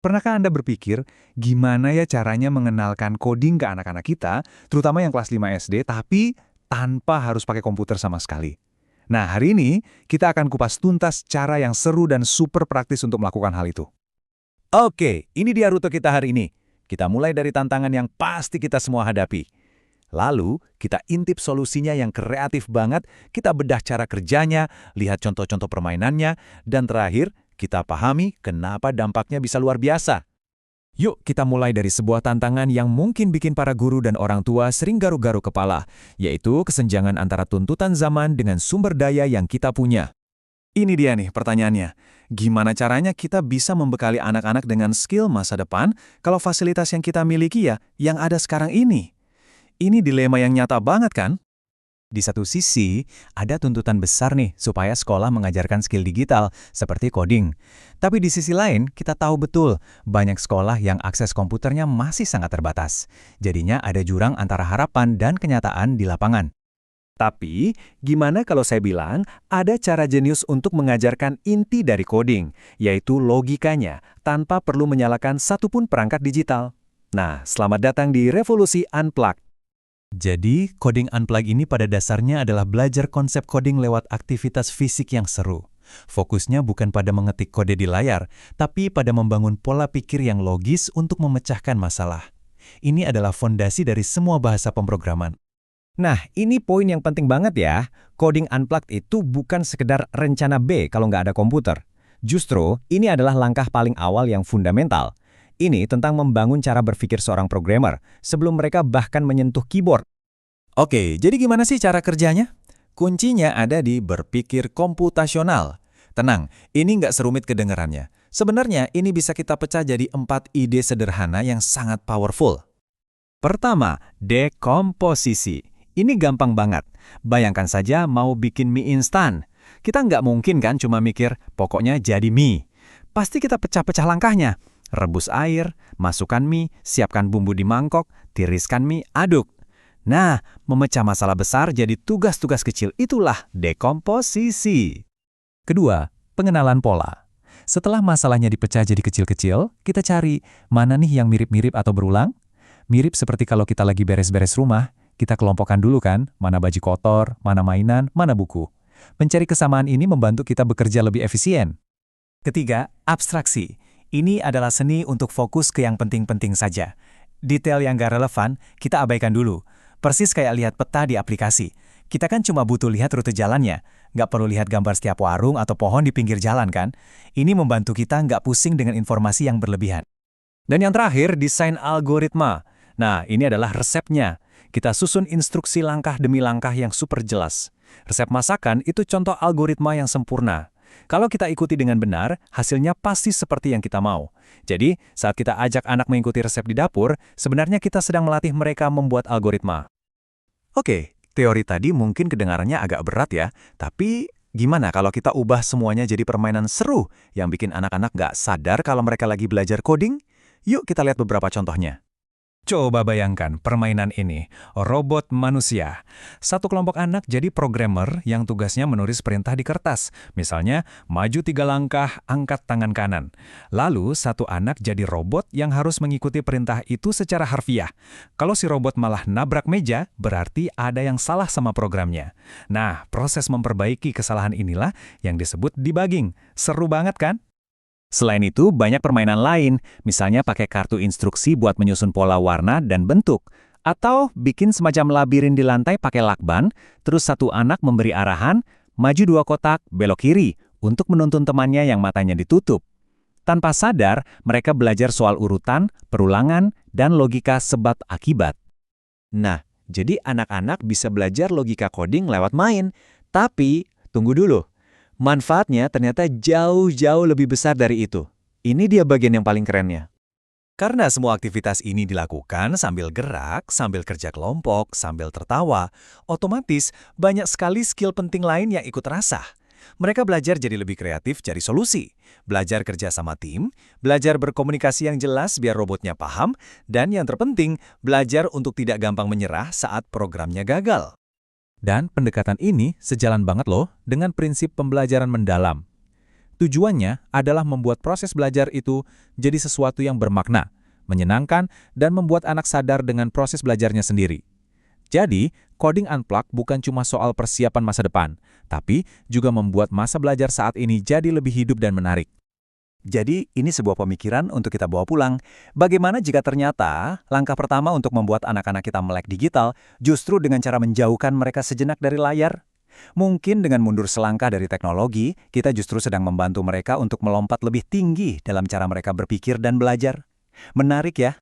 Pernahkah Anda berpikir, gimana ya caranya mengenalkan coding ke anak-anak kita, terutama yang kelas 5 SD, tapi tanpa harus pakai komputer sama sekali? Nah, hari ini kita akan kupas tuntas cara yang seru dan super praktis untuk melakukan hal itu. Oke, ini dia rute kita hari ini. Kita mulai dari tantangan yang pasti kita semua hadapi. Lalu, kita intip solusinya yang kreatif banget, kita bedah cara kerjanya, lihat contoh-contoh permainannya, dan terakhir, kita pahami kenapa dampaknya bisa luar biasa. Yuk, kita mulai dari sebuah tantangan yang mungkin bikin para guru dan orang tua sering garu-garu kepala, yaitu kesenjangan antara tuntutan zaman dengan sumber daya yang kita punya. Ini dia nih pertanyaannya. Gimana caranya kita bisa membekali anak-anak dengan skill masa depan kalau fasilitas yang kita miliki ya, yang ada sekarang ini? Ini dilema yang nyata banget kan? Di satu sisi, ada tuntutan besar nih supaya sekolah mengajarkan skill digital seperti coding. Tapi di sisi lain, kita tahu betul banyak sekolah yang akses komputernya masih sangat terbatas. Jadinya ada jurang antara harapan dan kenyataan di lapangan. Tapi, gimana kalau saya bilang ada cara jenius untuk mengajarkan inti dari coding, yaitu logikanya, tanpa perlu menyalakan satupun perangkat digital? Nah, selamat datang di Revolusi Unplugged. Jadi, coding unplug ini pada dasarnya adalah belajar konsep coding lewat aktivitas fisik yang seru. Fokusnya bukan pada mengetik kode di layar, tapi pada membangun pola pikir yang logis untuk memecahkan masalah. Ini adalah fondasi dari semua bahasa pemrograman. Nah, ini poin yang penting banget ya. Coding unplugged itu bukan sekedar rencana B kalau nggak ada komputer. Justru, ini adalah langkah paling awal yang fundamental. Ini tentang membangun cara berpikir seorang programmer sebelum mereka bahkan menyentuh keyboard. Oke, jadi gimana sih cara kerjanya? Kuncinya ada di berpikir komputasional. Tenang, ini nggak serumit kedengarannya. Sebenarnya ini bisa kita pecah jadi 4 ide sederhana yang sangat powerful. Pertama, dekomposisi. Ini gampang banget. Bayangkan saja mau bikin mie instan. Kita nggak mungkin kan cuma mikir, pokoknya jadi mie. Pasti kita pecah-pecah langkahnya. Rebus air, masukkan mie, siapkan bumbu di mangkok, tiriskan mie, aduk. Nah, memecah masalah besar jadi tugas-tugas kecil, itulah dekomposisi. Kedua, pengenalan pola. Setelah masalahnya dipecah jadi kecil-kecil, kita cari mana nih yang mirip-mirip atau berulang. Mirip seperti kalau kita lagi beres-beres rumah, kita kelompokkan dulu kan, mana baju kotor, mana mainan, mana buku. Mencari kesamaan ini membantu kita bekerja lebih efisien. Ketiga, abstraksi. Ini adalah seni untuk fokus ke yang penting-penting saja. Detail yang gak relevan, kita abaikan dulu. Persis kayak lihat peta di aplikasi. Kita kan cuma butuh lihat rute jalannya. Nggak perlu lihat gambar setiap warung atau pohon di pinggir jalan kan? Ini membantu kita nggak pusing dengan informasi yang berlebihan. Dan yang terakhir, desain algoritma. Nah, ini adalah resepnya. Kita susun instruksi langkah demi langkah yang super jelas. Resep masakan itu contoh algoritma yang sempurna. Kalau kita ikuti dengan benar, hasilnya pasti seperti yang kita mau. Jadi, saat kita ajak anak mengikuti resep di dapur, sebenarnya kita sedang melatih mereka membuat algoritma. Oke, teori tadi mungkin kedengarannya agak berat ya, tapi gimana kalau kita ubah semuanya jadi permainan seru yang bikin anak-anak nggak sadar kalau mereka lagi belajar coding? Yuk kita lihat beberapa contohnya. Coba bayangkan permainan ini, robot manusia. Satu kelompok anak jadi programmer yang tugasnya menulis perintah di kertas. Misalnya, maju 3 langkah, angkat tangan kanan. Lalu, satu anak jadi robot yang harus mengikuti perintah itu secara harfiah. Kalau si robot malah nabrak meja, berarti ada yang salah sama programnya. Nah, proses memperbaiki kesalahan inilah yang disebut debugging. Seru banget kan? Selain itu, banyak permainan lain, misalnya pakai kartu instruksi buat menyusun pola warna dan bentuk, atau bikin semacam labirin di lantai pakai lakban, terus satu anak memberi arahan, maju 2 kotak, belok kiri, untuk menuntun temannya yang matanya ditutup. Tanpa sadar, mereka belajar soal urutan, perulangan, dan logika sebab akibat. Nah, jadi anak-anak bisa belajar logika coding lewat main, tapi tunggu dulu. Manfaatnya ternyata jauh-jauh lebih besar dari itu. Ini dia bagian yang paling kerennya. Karena semua aktivitas ini dilakukan sambil gerak, sambil kerja kelompok, sambil tertawa, otomatis banyak sekali skill penting lain yang ikut terasah. Mereka belajar jadi lebih kreatif cari solusi, belajar kerja sama tim, belajar berkomunikasi yang jelas biar robotnya paham, dan yang terpenting, belajar untuk tidak gampang menyerah saat programnya gagal. Dan pendekatan ini sejalan banget loh dengan prinsip pembelajaran mendalam. Tujuannya adalah membuat proses belajar itu jadi sesuatu yang bermakna, menyenangkan, dan membuat anak sadar dengan proses belajarnya sendiri. Jadi, Coding Unplugged bukan cuma soal persiapan masa depan, tapi juga membuat masa belajar saat ini jadi lebih hidup dan menarik. Jadi, ini sebuah pemikiran untuk kita bawa pulang. Bagaimana jika ternyata langkah pertama untuk membuat anak-anak kita melek digital justru dengan cara menjauhkan mereka sejenak dari layar? Mungkin dengan mundur selangkah dari teknologi, kita justru sedang membantu mereka untuk melompat lebih tinggi dalam cara mereka berpikir dan belajar. Menarik ya?